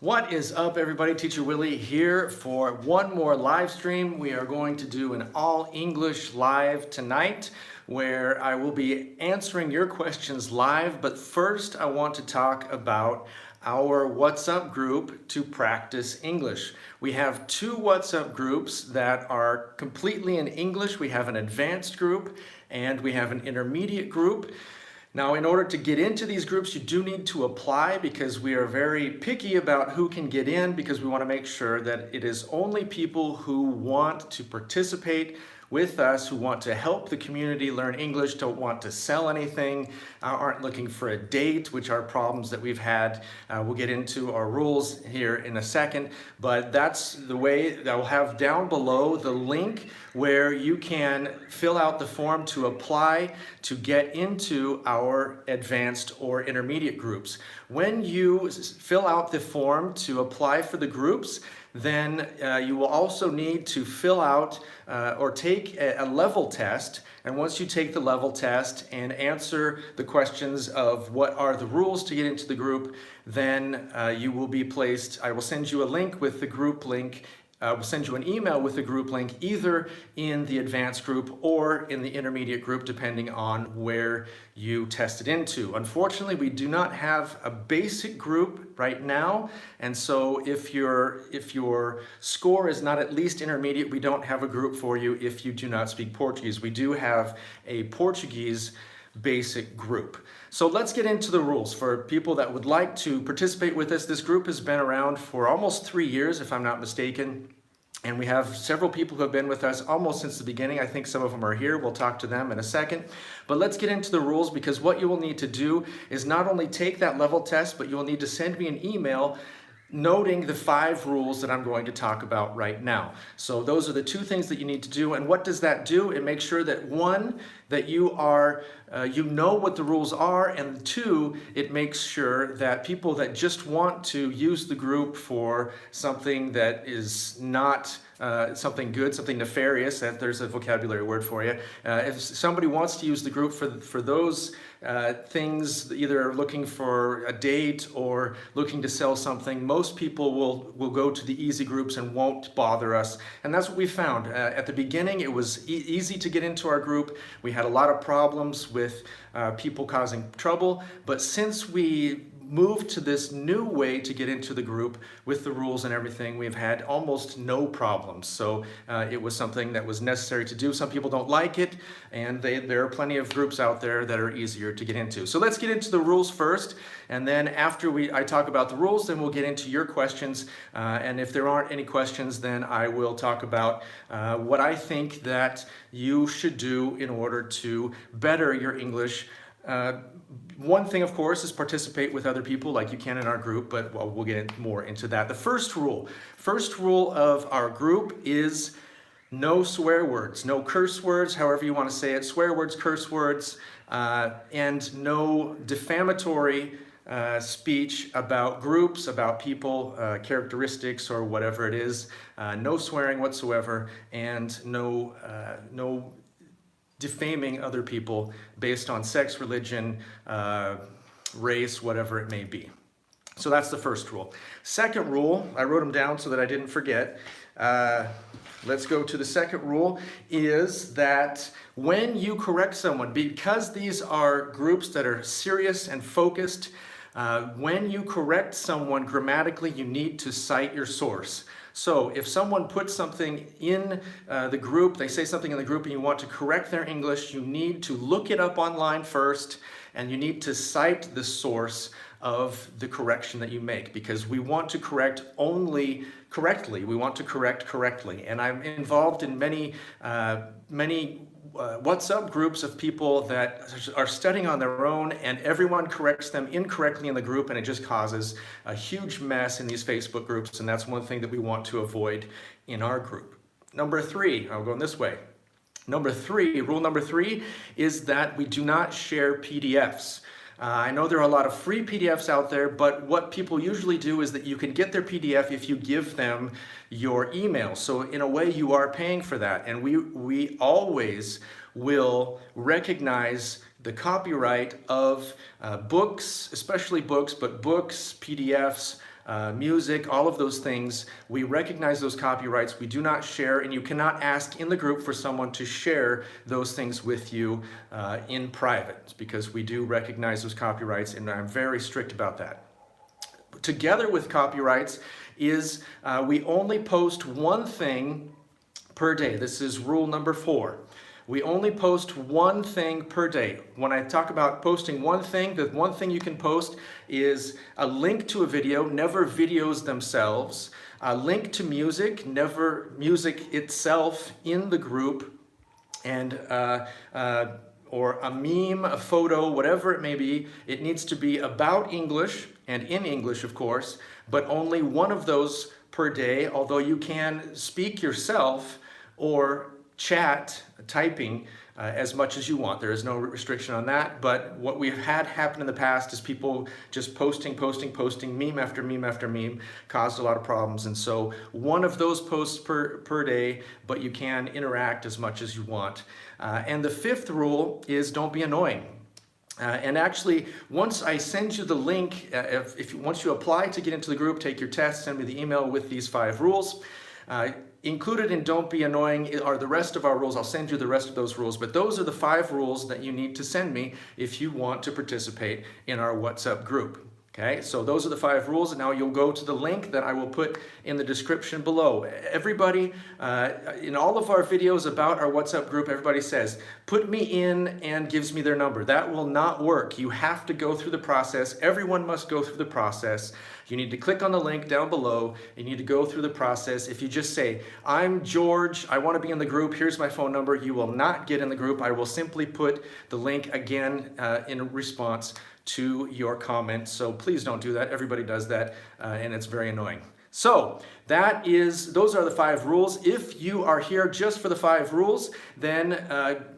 What is up, everybody? Teacher Willy here for one more live stream. We are going to do an all English live tonight where I will be answering your questions live. But first, I want to talk about our What's Up group to practice English. We have two What's Up groups that are completely in English. We have an advanced group and we have an intermediate group. Now, in order to get into these groups, you do need to apply because we are very picky about who can get in because we want to make sure that it is only people who want to participate with us, who want to help the community learn English, don't want to sell anything, aren't looking for a date, which are problems that we've had. We'll get into our rules here in a second, but that's the way that I'll have down below the link where you can fill out the form to apply to get into our advanced or intermediate groups. When you fill out the form to apply for the groups, then you will also need to fill out or take a level test. And once you take the level test and answer the questions of what are the rules to get into the group, then you will be placed, I will send you a link with the group link. We'll send you an email with the group link either in the advanced group or in the intermediate group, depending on where you tested into. Unfortunately, we do not have a basic group right now, and so if your score is not at least intermediate, we don't have a group for you if you do not speak Portuguese. We do have a Portuguese basic group. So let's get into the rules for people that would like to participate with us. This group has been around for almost 3 years, if I'm not mistaken. And we have several people who have been with us almost since the beginning. I think some of them are here. We'll talk to them in a second. But let's get into the rules because what you will need to do is not only take that level test, but you will need to send me an email noting the 5 rules that I'm going to talk about right now. So those are the 2 things that you need to do. And what does that do? It makes sure that 1, that you are, you know what the rules are, and 2, it makes sure that people that just want to use the group for something that is not something good, something nefarious, that there's a vocabulary word for you. If somebody wants to use the group for those things, either looking for a date or looking to sell something, most people will go to the easy groups and won't bother us. And that's what we found. At the beginning, it was easy to get into our group. We had a lot of problems with people causing trouble, but since we moved to this new way to get into the group with the rules and everything, we've had almost no problems. So it was something that was necessary to do. Some people don't like it, and there are plenty of groups out there that are easier to get into. So let's get into the rules first, and then after I talk about the rules, then we'll get into your questions. And if there aren't any questions, then I will talk about what I think that you should do in order to better your English. One thing, of course, is participate with other people like you can in our group, but we'll get more into that. The first rule of our group is no swear words, no curse words, however you want to say it, swear words, curse words, and no defamatory speech about groups, about people, characteristics, or whatever it is. No swearing whatsoever, and no defaming other people based on sex, religion, race, whatever it may be. So that's the first rule. Second rule, I wrote them down so that I didn't forget. Let's go to the second rule, is that when you correct someone, because these are groups that are serious and focused, when you correct someone grammatically, you need to cite your source. So if someone puts something in the group, they say something in the group and you want to correct their English, you need to look it up online first, and you need to cite the source of the correction that you make, because we want to correct only correctly. We want to correct correctly. And I'm involved in many What's Up groups of people that are studying on their own, and everyone corrects them incorrectly in the group, and it just causes a huge mess in these Facebook groups, and that's one thing that we want to avoid in our group. Number 3, I'm going this way. Rule number 3 is that we do not share PDFs. I know there are a lot of free PDFs out there, but what people usually do is that you can get their PDF if you give them your email. So in a way, you are paying for that. And we always will recognize the copyright of books, especially books, but books, PDFs, music, all of those things. We recognize those copyrights. We do not share, and you cannot ask in the group for someone to share those things with you in private, because we do recognize those copyrights, and I'm very strict about that. Together with copyrights is we only post one thing per day. This is rule number 4. We only post one thing per day. When I talk about posting one thing, the one thing you can post is a link to a video, never videos themselves, a link to music, never music itself in the group, and or a meme, a photo, whatever it may be. It needs to be about English and in English, of course, but only one of those per day, although you can speak yourself or chat, typing, as much as you want. There is no restriction on that, but what we've had happen in the past is people just posting, meme after meme after meme, caused a lot of problems. And so one of those posts per day, but you can interact as much as you want. And the 5th rule is don't be annoying. And actually, once I send you the link, once you apply to get into the group, take your test, send me the email with these 5 rules. Included in Don't Be Annoying are the rest of our rules. I'll send you the rest of those rules, but those are the 5 rules that you need to send me if you want to participate in our WhatsApp group. Okay, so those are the 5 rules, and now you'll go to the link that I will put in the description below. Everybody, in all of our videos about our WhatsApp group, everybody says, put me in, and gives me their number. That will not work. You have to go through the process. Everyone must go through the process. You need to click on the link down below. You need to go through the process. If you just say, I'm George, I want to be in the group, here's my phone number, you will not get in the group. I will simply put the link again in response to your comment. So please don't do that. Everybody does that, and it's very annoying. So those are the 5 rules. If you are here just for the 5 rules, then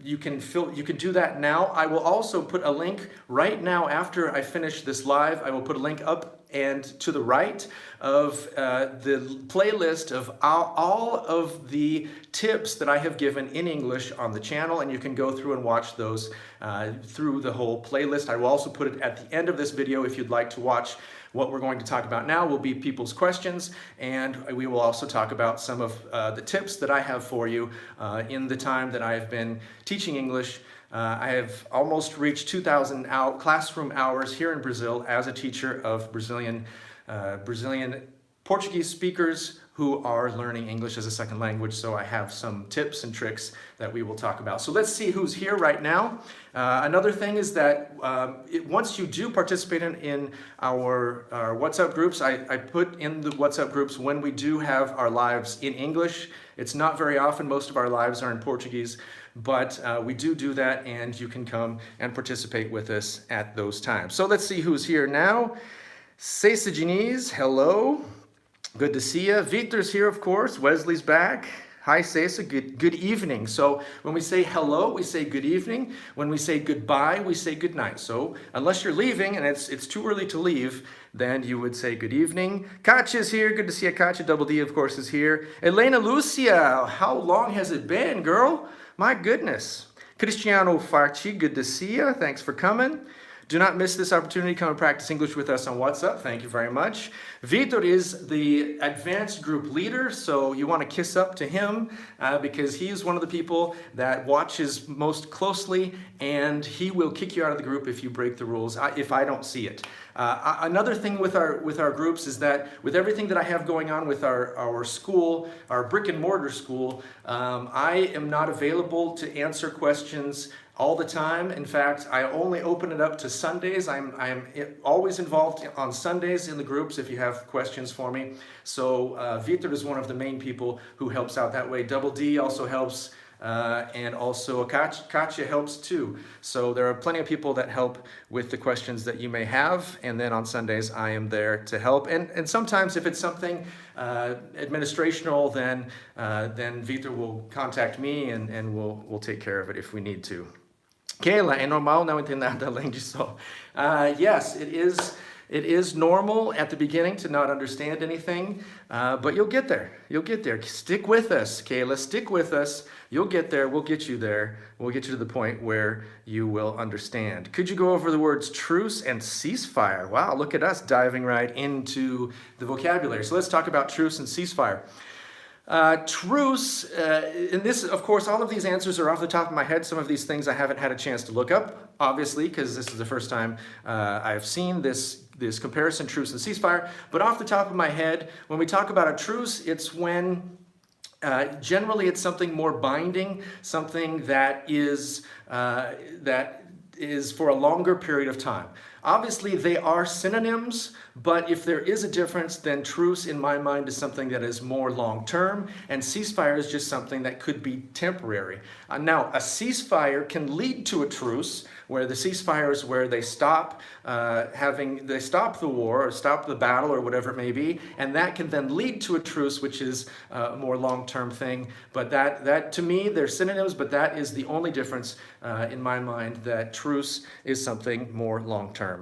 you can do that now. I will also put a link right now after I finish this live. I will put a link up and to the right of the playlist of all of the tips that I have given in English on the channel, and you can go through and watch those through the whole playlist. I will also put it at the end of this video if you'd like to watch. What we're going to talk about now will be people's questions, and we will also talk about some of the tips that I have for you in the time that I have been teaching English. I have almost reached 2,000 classroom hours here in Brazil as a teacher of Brazilian Portuguese speakers who are learning English as a second language. So I have some tips and tricks that we will talk about. So let's see who's here right now. Another thing is that once you do participate in our WhatsApp groups, I put in the WhatsApp groups when we do have our lives in English. It's not very often. Most of our lives are in Portuguese, but we do that, and you can come and participate with us at those times. So let's see who's here now. Cesa Diniz, hello. Good to see you. Victor's here, of course. Wesley's back. Hi, Cesa. Good evening. So when we say hello, we say good evening. When we say goodbye, we say good night. So unless you're leaving and it's too early to leave, then you would say good evening. Katya's here. Good to see you. Katya, Double D, of course, is here. Elena Lucia, how long has it been, girl? My goodness. Cristiano Farchi, good to see you. Thanks for coming. Do not miss this opportunity. Come and practice English with us on WhatsApp. Thank you very much. Vitor is the advanced group leader, so you want to kiss up to him because he is one of the people that watches most closely, and he will kick you out of the group if you break the rules, if I don't see it. Another thing with our groups is that with everything that I have going on with our school, our brick and mortar school, I am not available to answer questions all the time. In fact, I only open it up to Sundays. I'm always involved on Sundays in the groups if you have questions for me. So Vitor is one of the main people who helps out that way. Double D also helps, and also Katya helps too. So there are plenty of people that help with the questions that you may have, and then on Sundays I am there to help. And sometimes if it's something administrational, then Vitor will contact me, and we'll take care of it if we need to. Kayla, é normal não entender nada além disso. Yes, it It is normal at the beginning to not understand anything, but you'll get there. You'll get there. Stick with us, Kayla. Stick with us. You'll get there. We'll get you there. We'll get you to the point where you will understand. Could you go over the words truce and ceasefire? Wow, look at us diving right into the vocabulary. So let's talk about truce and ceasefire. Truce, and this, of course, all of these answers are off the top of my head. Some of these things I haven't had a chance to look up, obviously, because this is the first time I've seen this comparison, truce and ceasefire. But off the top of my head, when we talk about a truce, it's when generally it's something more binding, something that is for a longer period of time. Obviously, they are synonyms, but if there is a difference, then truce, in my mind, is something that is more long-term, and ceasefire is just something that could be temporary. Now, a ceasefire can lead to a truce, where the ceasefire is where they stop the war, or stop the battle, or whatever it may be, and that can then lead to a truce, which is a more long-term thing. But that to me, they're synonyms, but that is the only difference in my mind, that truce is something more long-term.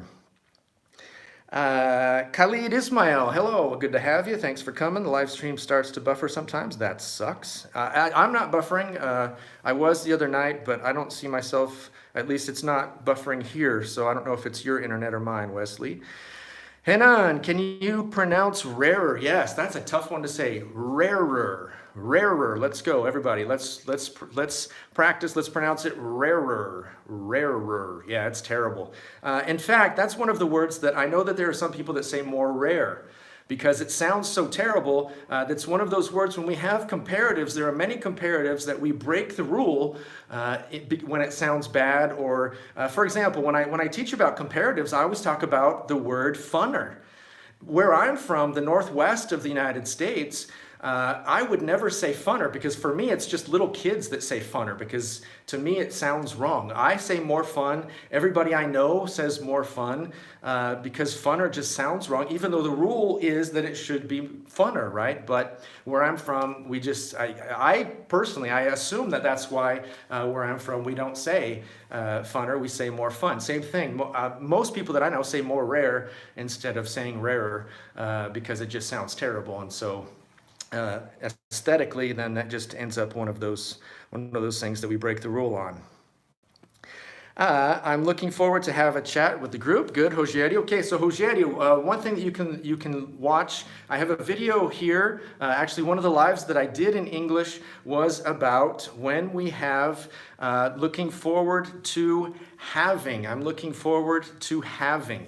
Khalid Ismail, hello, good to have you. Thanks for coming. The live stream starts to buffer sometimes. That sucks. I'm not buffering. I was the other night, but I don't see myself, at least it's not buffering here, so I don't know if it's your internet or mine, Wesley. Henan, can you pronounce rarer? Yes, that's a tough one to say. Rarer. Rarer. Let's go, everybody. Let's practice. Let's pronounce it rarer. Rarer. Yeah, it's terrible. In fact, that's one of the words that I know that there are some people that say more rare, because it sounds so terrible. That's one of those words, when we have comparatives, there are many comparatives that we break the rule when it sounds bad. Or, for example, when I teach about comparatives, I always talk about the word funner. Where I'm from, the Northwest of the United States, I would never say funner, because for me it's just little kids that say funner, because to me it sounds wrong. I say more fun. Everybody I know says more fun, because funner just sounds wrong, even though the rule is that it should be funner, right? But where I'm from, I personally assume that that's why where I'm from we don't say funner, we say more fun. Same thing. Most people that I know say more rare instead of saying rarer, because it just sounds terrible. And so aesthetically, then that just ends up one of those things that we break the rule on. I'm looking forward to have a chat with the group. Good, Rogério. Okay, so Rogério, one thing that you can watch, I have a video here. Actually, one of the lives that I did in English was about when we have looking forward to having. I'm looking forward to having.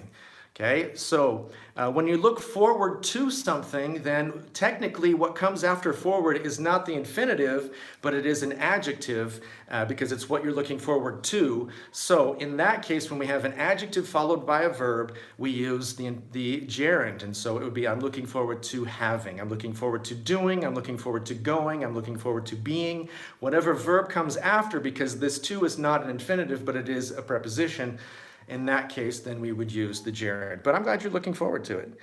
Okay, so when you look forward to something, then technically what comes after forward is not the infinitive, but it is an adjective, because it's what you're looking forward to. So in that case, when we have an adjective followed by a verb, we use the gerund. And so it would be, I'm looking forward to having, I'm looking forward to doing, I'm looking forward to going, I'm looking forward to being. Whatever verb comes after, because this to is not an infinitive, but it is a preposition, in that case, then we would use the gerund. But I'm glad you're looking forward to it.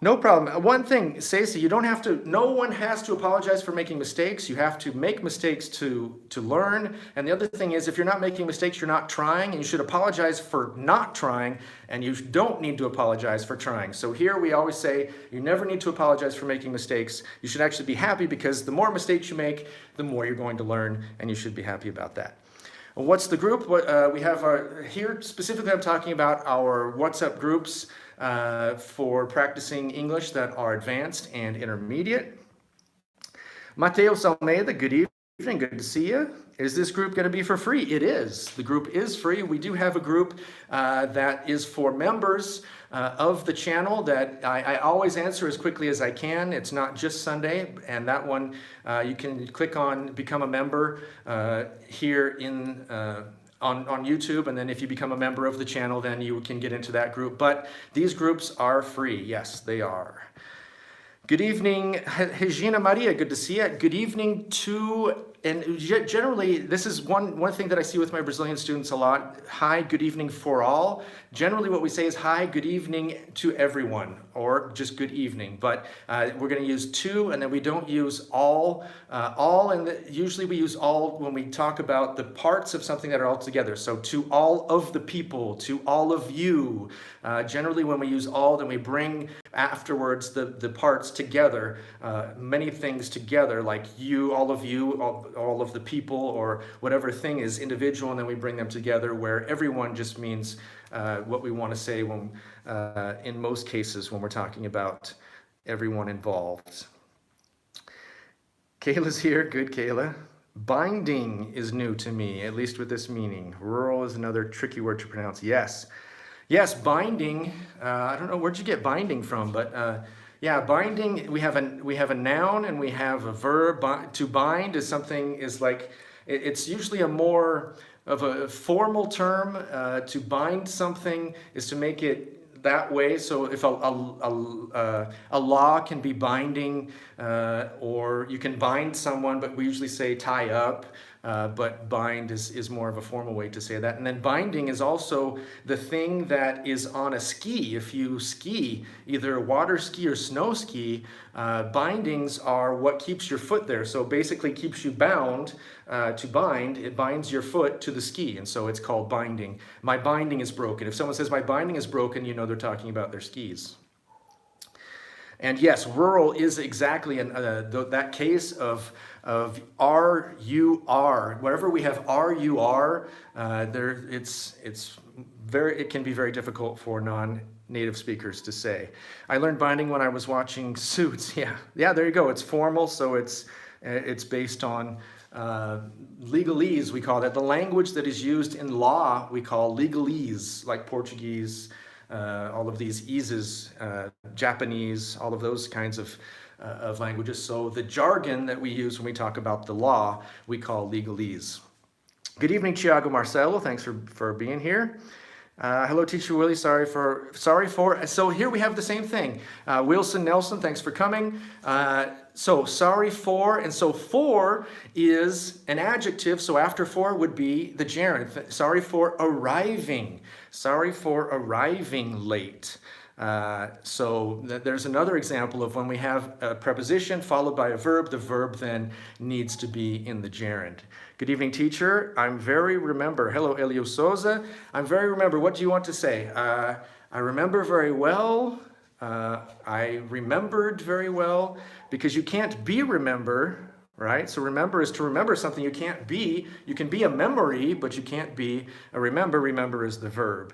No problem. One thing, Stacey, no one has to apologize for making mistakes. You have to make mistakes to learn. And the other thing is, if you're not making mistakes, you're not trying, and you should apologize for not trying, and you don't need to apologize for trying. So here we always say, you never need to apologize for making mistakes. You should actually be happy, because the more mistakes you make, the more you're going to learn, and you should be happy about that. What's the group? We have here specifically, I'm talking about our WhatsApp groups for practicing English that are advanced and intermediate. Mateus Almeida, good evening, good to see you. Is this group going to be for free? It is. The group is free. We do have a group that is for members of the channel that I always answer as quickly as I can. It's not just Sunday, and that one you can click on become a member here on YouTube, and then if you become a member of the channel, then you can get into that group. But these groups are free. Yes, they are. Good evening, Regina Maria. Good to see you. Good evening to and generally, this is one thing that I see with my Brazilian students a lot. Hi, good evening for all. Generally what we say is hi, good evening to everyone, or just good evening. But we're going to use to, and then we don't use all. Usually we use all when we talk about the parts of something that are all together. So to all of the people, to all of you. Generally when we use all, then we bring afterwards the parts together, many things together, like you, all of you, all of the people, or whatever thing is individual, and then we bring them together, where everyone just means what we want to say when, in most cases, when we're talking about everyone involved. Kayla's here. Good, Kayla. Binding is new to me, at least with this meaning. Rural is another tricky word to pronounce. Yes. Yes, binding. I don't know, where'd you get binding from, but yeah, binding, we have a noun and we have a verb. To bind is something, is like, it's usually a more of a formal term. To bind something is to make it that way. So if a law can be binding, or you can bind someone, but we usually say tie up. But bind is more of a formal way to say that. And then binding is also the thing that is on a ski. If you ski, either water ski or snow ski, bindings are what keeps your foot there. So basically keeps you bound. To bind, it binds your foot to the ski, and so it's called binding. My binding is broken. If someone says my binding is broken, you know they're talking about their skis. And yes, rural is exactly that case of are, you are. Wherever we have are, you are, it can be very difficult for non-native speakers to say. I learned binding when I was watching Suits. Yeah, there you go. It's formal, so it's based on legalese, we call that. The language that is used in law, we call legalese, like Portuguese, all of these eases, Japanese, all of those kinds of languages. So the jargon that we use when we talk about the law, we call legalese. Good evening, Thiago Marcelo. Thanks for being here. Hello, Teacher Willy. Sorry for. So here we have the same thing. Wilson Nelson, thanks for coming. So sorry for, and so for is an adjective. So after for would be the gerund. Sorry for arriving. Sorry for arriving late. So there's another example of when we have a preposition followed by a verb. The verb then needs to be in the gerund. Good evening, teacher. Hello, Elio Souza. I'm very remember. What do you want to say? I remember very well. I remembered very well, because you can't be remember, right? So remember is to remember something you can't be. You can be a memory, but you can't be a remember. Remember is the verb.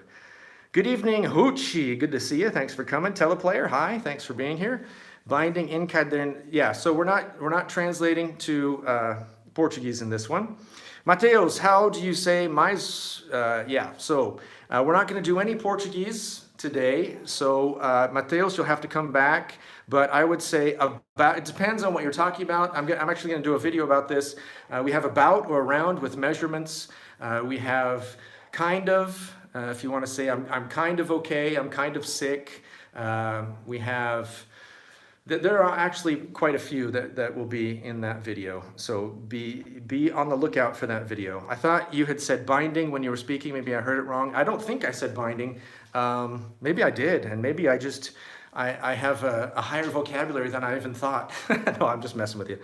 Good evening, Hoochie. Good to see you. Thanks for coming. Teleplayer, hi. Thanks for being here. Binding in caden. Yeah, so we're not translating to Portuguese in this one. Mateus, how do you say mais? Yeah, so we're not going to do any Portuguese today. So Mateus, you'll have to come back. But I would say about, it depends on what you're talking about. I'm actually going to do a video about this. We have about or around with measurements. We have kind of. If you want to say I'm kind of okay, I'm kind of sick. We have, there are actually quite a few that will be in that video. So be on the lookout for that video. I thought you had said binding when you were speaking. Maybe I heard it wrong. I don't think I said binding. Maybe I did, and maybe I have a higher vocabulary than I even thought. No, I'm just messing with you.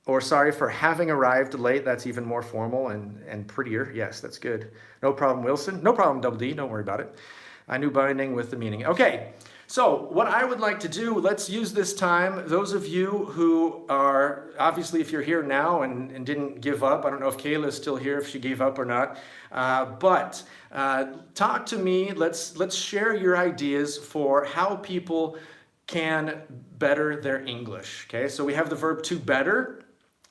Or sorry for having arrived late. That's even more formal and prettier. Yes, that's good. No problem, Wilson. No problem, Double D. Don't worry about it. I knew binding with the meaning. Okay, so what I would like to do, let's use this time. Those of you who are, obviously if you're here now and didn't give up, I don't know if Kayla is still here, if she gave up or not, but talk to me. Let's share your ideas for how people can better their English. Okay, so we have the verb to better,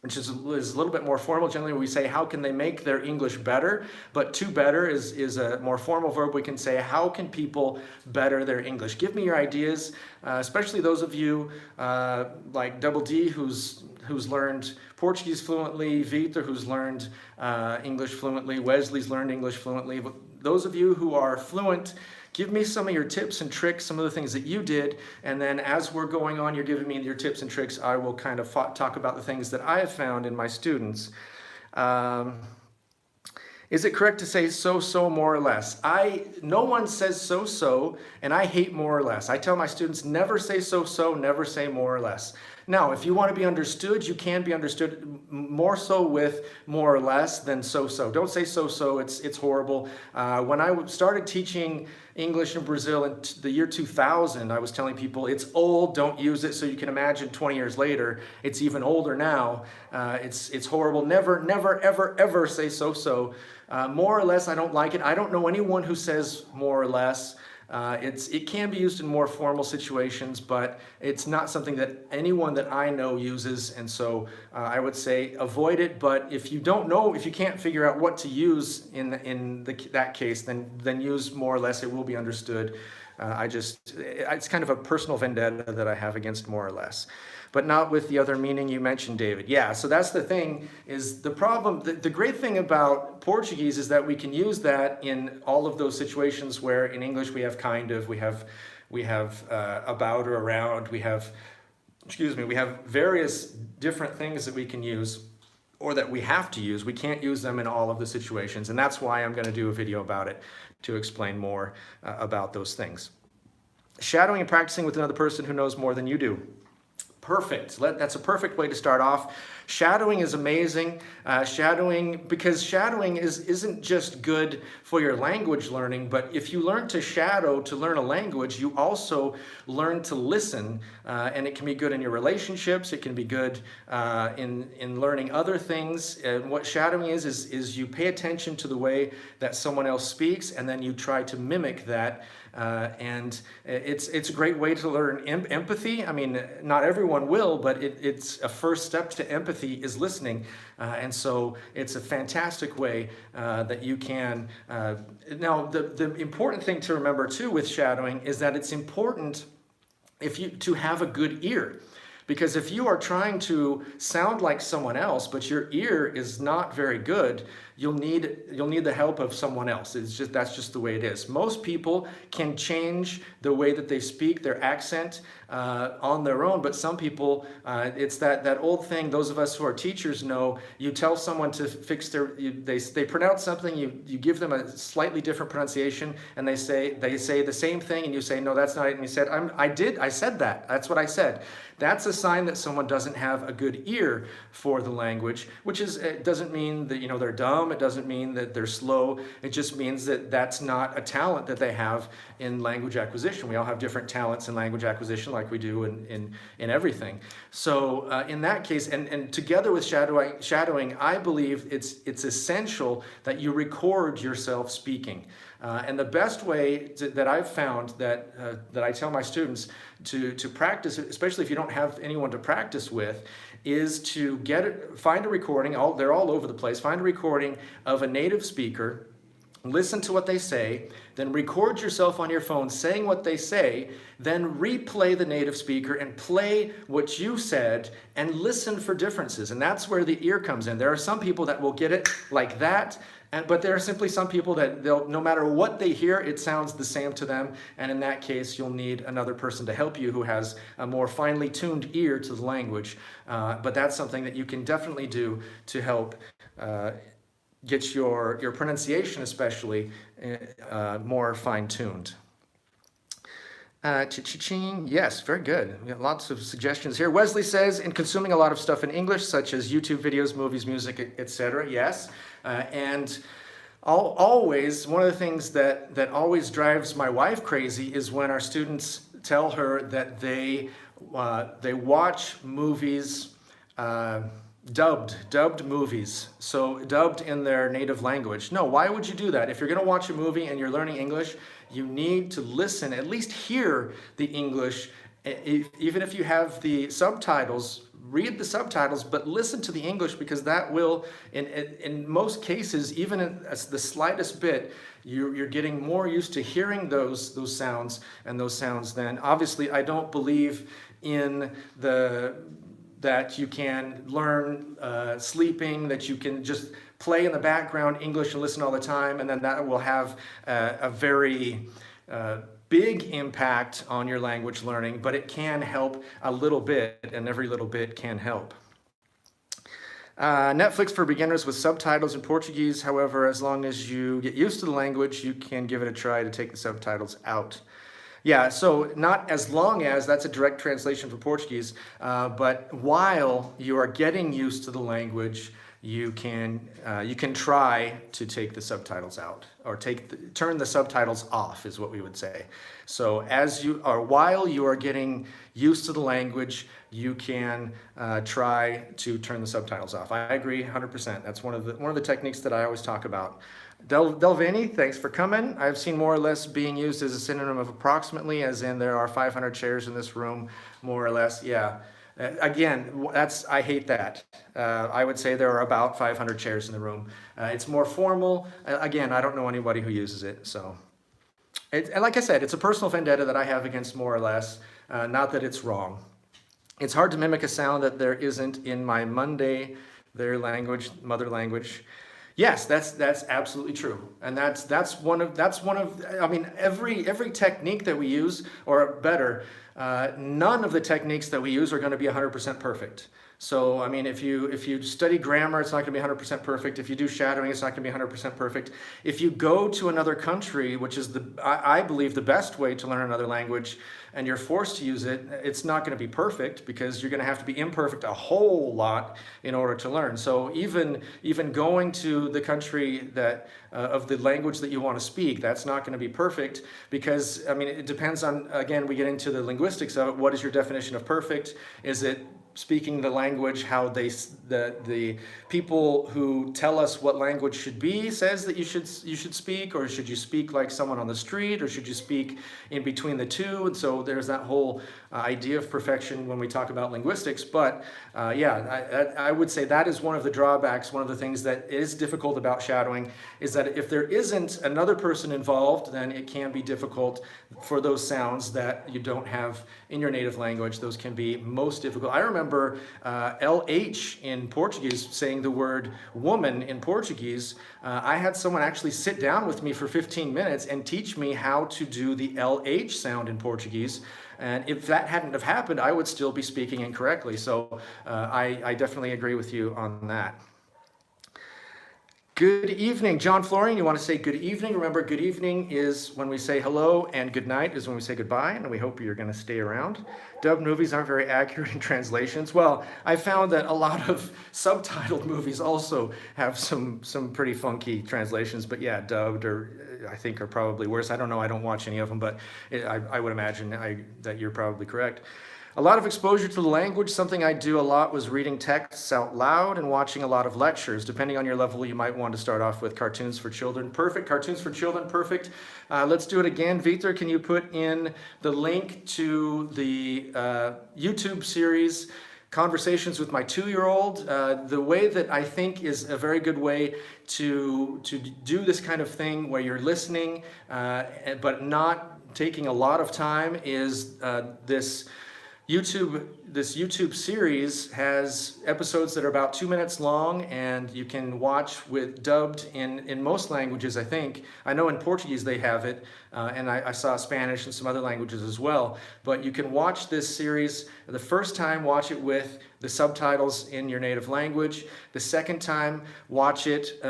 which is a little bit more formal. Generally, we say, how can they make their English better? But to better is a more formal verb. We can say, how can people better their English? Give me your ideas, especially those of you like Double D, who's learned Portuguese fluently, Vitor, who's learned English fluently, Wesley's learned English fluently. But those of you who are fluent give me some of your tips and tricks, some of the things that you did, and then as we're going on, you're giving me your tips and tricks, I will kind of talk about the things that I have found in my students. Is it correct to say so, more or less? No one says so, and I hate more or less. I tell my students, never say so, never say more or less. Now, if you want to be understood, you can be understood more so with more or less than so. Don't say so, it's horrible. When I started teaching English in Brazil in the year 2000, I was telling people it's old, don't use it. So you can imagine 20 years later, it's even older now. It's horrible. Never, ever say so. More or less, I don't like it. I don't know anyone who says more or less. It can be used in more formal situations, but it's not something that anyone that I know uses, and so I would say avoid it. But if you don't know, if you can't figure out what to use in that case, then use more or less. It will be understood. It's kind of a personal vendetta that I have against more or less, but not with the other meaning you mentioned, David. Yeah, so that's the thing, is the problem. The great thing about Portuguese is that we can use that in all of those situations where in English we have kind of, we have about or around, we have various different things that we can use, or that we have to use. We can't use them in all of the situations, and that's why I'm going to do a video about it, to explain more about those things. Shadowing and practicing with another person who knows more than you do. Perfect. That's a perfect way to start off. Shadowing is amazing. Because shadowing isn't just good for your language learning, but if you learn to shadow to learn a language, you also learn to listen, and it can be good in your relationships. It can be good in learning other things. And what shadowing is you pay attention to the way that someone else speaks, and then you try to mimic that. And it's a great way to learn empathy. I mean, not everyone will, but it's a first step to empathy is listening. And so it's a fantastic way that you can. Now, the important thing to remember too with shadowing is that it's important to have a good ear. Because if you are trying to sound like someone else, but your ear is not very good, you'll need the help of someone else. That's just the way it is. Most people can change the way that they speak, their accent, on their own, but some people, it's that old thing. Those of us who are teachers know. You tell someone to fix they pronounce something. You give them a slightly different pronunciation, and they say the same thing, and you say, no, that's not it. And you said, I said that. That's what I said. That's a sign that someone doesn't have a good ear for the language, which it doesn't mean that they're dumb. It doesn't mean that they're slow. It just means that that's not a talent that they have in language acquisition. We all have different talents in language acquisition, like we do in everything. So in that case, and together with shadowing, I believe it's essential that you record yourself speaking. And the best way that I've found that I tell my students to practice, especially if you don't have anyone to practice with, is to find a recording. They're all over the place. Find a recording of a native speaker. Listen to what they say, then record yourself on your phone saying what they say, then replay the native speaker and play what you said and listen for differences. And that's where the ear comes in. There are some people that will get it like that, but there are simply some people that no matter what they hear, it sounds the same to them. And in that case, you'll need another person to help you who has a more finely tuned ear to the language. But that's something that you can definitely do to help get your pronunciation especially more fine-tuned. Yes, very good. We got lots of suggestions here. Wesley says, in consuming a lot of stuff in English, such as YouTube videos, movies, music, etc. Yes. And always, one of the things that always drives my wife crazy is when our students tell her that they watch movies, dubbed movies, so dubbed in their native language. No, why would you do that? If you're going to watch a movie and you're learning English, you need to listen, at least hear the English. Even if you have the subtitles, read the subtitles, but listen to the English, because that will, in most cases, even in the slightest bit, you're getting more used to hearing those sounds and those sounds. Then obviously I don't believe in that you can learn sleeping, that you can just play in the background English and listen all the time, and then that will have a very big impact on your language learning, but it can help a little bit, and every little bit can help. Netflix for beginners with subtitles in Portuguese. However, as long as you get used to the language, you can give it a try to take the subtitles out. Yeah, so not as long as, that's a direct translation for Portuguese, but while you are getting used to the language, you can try to take the subtitles out, or turn the subtitles off is what we would say. So while you are getting used to the language, you can try to turn the subtitles off. I agree 100%. That's one of the techniques that I always talk about. Delvini, thanks for coming. I've seen more or less being used as a synonym of approximately, as in there are 500 chairs in this room, more or less. Yeah. Again, I hate that. I would say there are about 500 chairs in the room. It's more formal. Again, I don't know anybody who uses it. So, and like I said, it's a personal vendetta that I have against more or less. Not that it's wrong. It's hard to mimic a sound that there isn't in my Monday, their language, mother language. Yes, that's absolutely true, and that's one of I mean, every technique that we use, or better, none of the techniques that we use are going to be 100% perfect. So, I mean, if you study grammar, it's not going to be 100% perfect. If you do shadowing, it's not going to be 100% perfect. If you go to another country, which is I believe the best way to learn another language, and you're forced to use it, it's not going to be perfect, because you're going to have to be imperfect a whole lot in order to learn. So even going to the country that of the language that you want to speak, that's not going to be perfect, because, I mean, it depends on, again, we get into the linguistics of it. What is your definition of perfect? Is it speaking the language how the people who tell us what language should be says that you should speak, or should you speak like someone on the street, or should you speak in between the two? And so there's that whole idea of perfection when we talk about linguistics. But yeah, I would say that is one of the drawbacks. One of the things that is difficult about shadowing is that if there isn't another person involved, then it can be difficult for those sounds that you don't have in your native language. Those can be most difficult. I remember LH in Portuguese, saying the word woman in Portuguese. I had someone actually sit down with me for 15 minutes and teach me how to do the LH sound in Portuguese. And if that hadn't have happened, I would still be speaking incorrectly. So I definitely agree with you on that. Good evening, John Florian. You want to say good evening? Remember, good evening is when we say hello, and good night is when we say goodbye, and we hope you're going to stay around. Dubbed movies aren't very accurate in translations. Well, I found that a lot of subtitled movies also have some pretty funky translations, but yeah, dubbed I think are probably worse. I don't know. I don't watch any of them, but I would imagine that you're probably correct. A lot of exposure to the language. Something I do a lot was reading texts out loud and watching a lot of lectures. Depending on your level, you might want to start off with cartoons for children. Perfect. Cartoons for children. Perfect. Let's do it again. Victor, can you put in the link to the YouTube series, Conversations with My 2-year-old? The way that I think is a very good way to do this kind of thing, where you're listening but not taking a lot of time, is this YouTube series has episodes that are about 2 minutes long, and you can watch dubbed in most languages, I think. I know in Portuguese they have it, and I saw Spanish and some other languages as well. But you can watch this series. The first time, watch it with the subtitles in your native language. The second time, watch it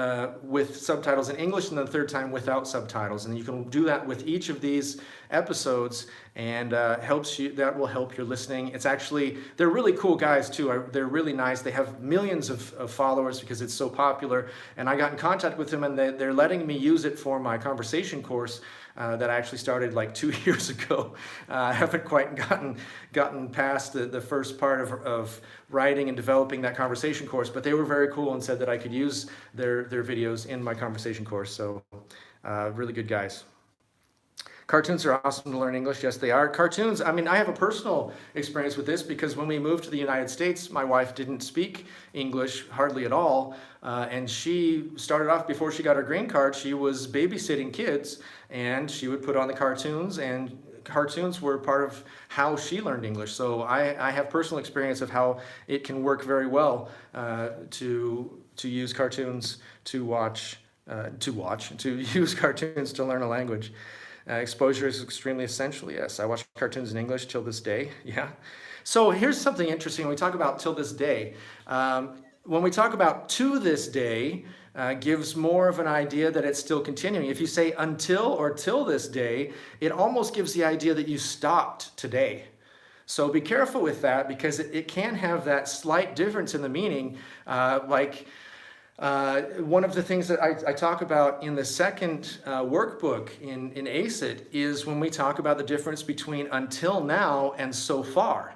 with subtitles in English, and the third time without subtitles. And you can do that with each of these episodes, and that will help your listening. It's actually, they're really cool guys too. They're really nice. They have millions of followers because it's so popular. And I got in contact with them, and they're letting me use it for my conversation course that I actually started like 2 years ago. I haven't quite gotten past the first part of writing and developing that conversation course, but they were very cool and said that I could use their videos in my conversation course. So really good guys. Cartoons are awesome to learn English. Yes, they are. Cartoons, I mean, I have a personal experience with this, because when we moved to the United States, my wife didn't speak English hardly at all. And she started off, before she got her green card, she was babysitting kids, and she would put on the cartoons, and cartoons were part of how she learned English. So I have personal experience of how it can work very well to use cartoons to use cartoons to learn a language. Exposure is extremely essential, yes. I watch cartoons in English till this day, yeah. So here's something interesting when we talk about till this day. When we talk about to this day, gives more of an idea that it's still continuing. If you say until or till this day, it almost gives the idea that you stopped today. So be careful with that, because it can have that slight difference in the meaning. One of the things that I talk about in the second workbook in ACID is when we talk about the difference between until now and so far.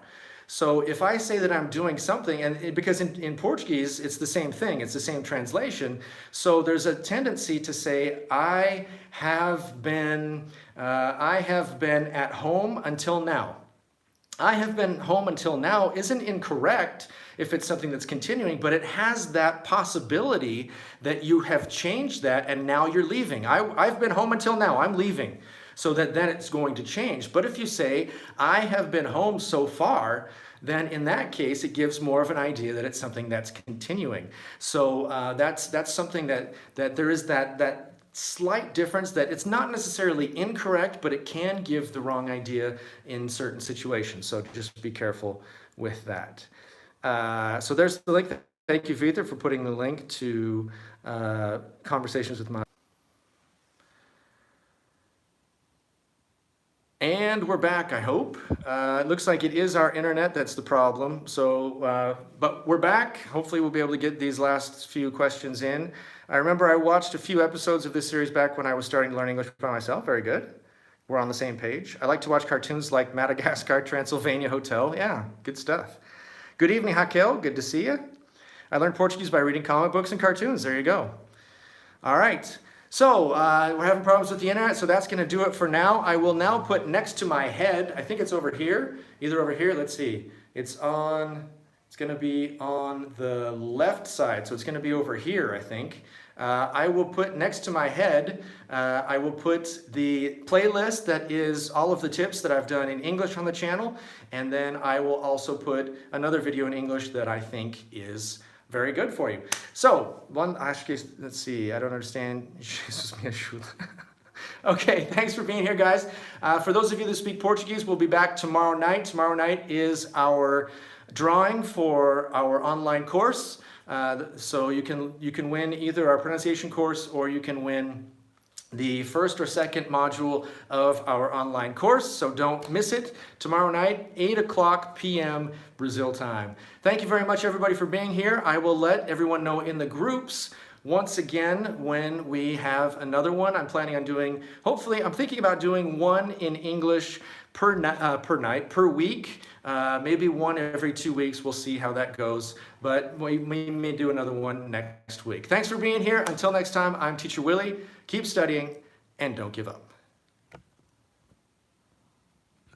So if I say that I'm doing something, and because in Portuguese it's the same thing, it's the same translation, so there's a tendency to say I have been at home until now. I have been home until now isn't incorrect if it's something that's continuing, but it has that possibility that you have changed that and now you're leaving. I've been home until now, I'm leaving. So that then it's going to change. But if you say, I have been home so far, then in that case, it gives more of an idea that it's something that's continuing. So that's something that there is that slight difference, that it's not necessarily incorrect, but it can give the wrong idea in certain situations. So just be careful with that. So there's the link. Thank you, Vítor, for putting the link to Conversations with My. And we're back, I hope. It looks like it is our internet that's the problem. So, but we're back. Hopefully we'll be able to get these last few questions in. I remember I watched a few episodes of this series back when I was starting to learn English by myself. Very good. We're on the same page. I like to watch cartoons like Madagascar, Transylvania Hotel. Yeah, good stuff. Good evening, Raquel. Good to see you. I learned Portuguese by reading comic books and cartoons. There you go. All right. So we're having problems with the internet, so that's going to do it for now. I will now put next to my head, I think it's over here, either over here, let's see. It's going to be on the left side, so it's going to be over here, I think. I will put next to my head, I will put the playlist that is all of the tips that I've done in English on the channel, and then I will also put another video in English that I think is very good for you. So, let's see, I don't understand. Okay, thanks for being here, guys. For those of you that speak Portuguese, we'll be back tomorrow night. Tomorrow night is our drawing for our online course. So you can win either our pronunciation course, or you can win the first or second module of our online course, so don't miss it. Tomorrow night, 8 p.m. Brazil time. Thank you very much, everybody, for being here. I will let everyone know in the groups once again when we have another one. I'm planning on doing, hopefully, I'm thinking about doing one in English per week, maybe one every 2 weeks. We'll see how that goes, but we may do another one next week. Thanks for being here. Until next time, I'm Teacher Willy. Keep studying and don't give up.